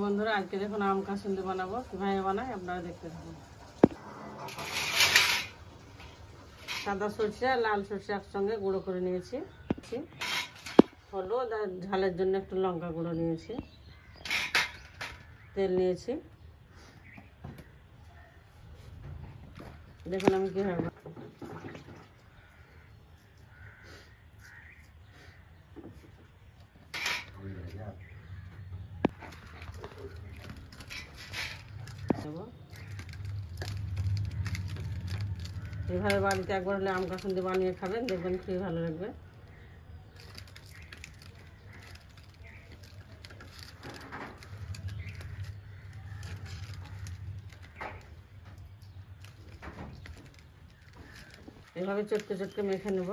বন্ধুরা আজকে দেখুন আম কাসুন্দি বানাবো, কিভাবে বানাই আপনারা দেখতে থাকুন। সাদা সরষে আর লাল সরষে একসঙ্গে গুঁড়ো করে নিয়েছি। হলুদ আর ঝালের জন্য একটু লঙ্কা গুঁড়ো নিয়েছি, তেল নিয়েছি। দেখুন আমি কীভাবে এভাবে বাড়িতে একবার হলে আম কাসুন্দি বানিয়ে খাবেন, দেখবেন খুবই ভালো লাগবে। এভাবে চটকে চটকে মেখে নেব,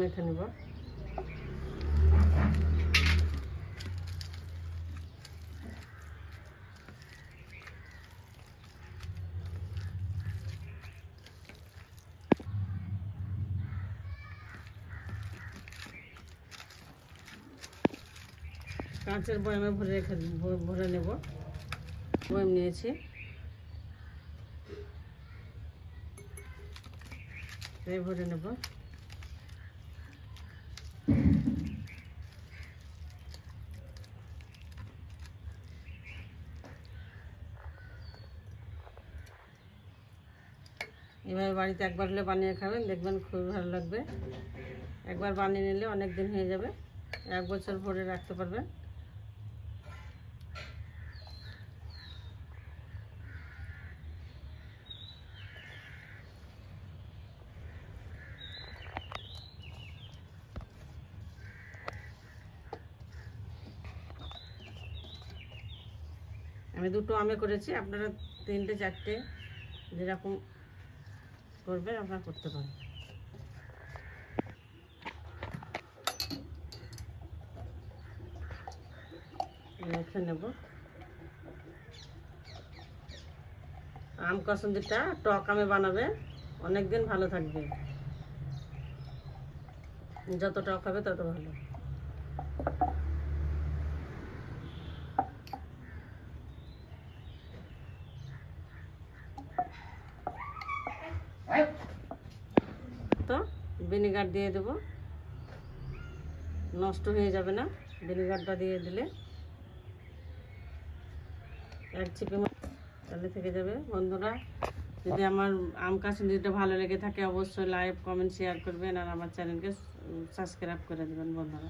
মেখে নেব। কাঁচের বয়ামে ভরে নেব। বয়াম নিয়েছি, ভরে নেব। এভাবে বাড়িতে একবার হলে বানিয়ে খাবেন, দেখবেন খুবই ভালো লাগবে। একবার বানিয়ে নিলে অনেক দিন হয়ে যাবে, 1 বছর ভরে রাখতে পারবেন। আমি 2টো আমে করেছি, আপনারা 3টে 4টে যেরকম করবেন আপনারা করতে পারেন। রেখে নেব। আম কাসুন্দিটা টক আমে বানাবে, অনেক দিন ভালো থাকবে। যত টক হবে তত ভালো। তো ভিনেগার দিয়ে দেব, নষ্ট হয়ে যাবে না ভিনেগারটা দিয়ে দিলে। 1 চিপি তাহলে থেকে যাবে। বন্ধুরা যদি আমার আম কাসুন্দিটা ভালো লেগে থাকে অবশ্যই লাইক কমেন্ট শেয়ার করবেন আর আমার চ্যানেলকে সাবস্ক্রাইব করে দেবেন বন্ধুরা।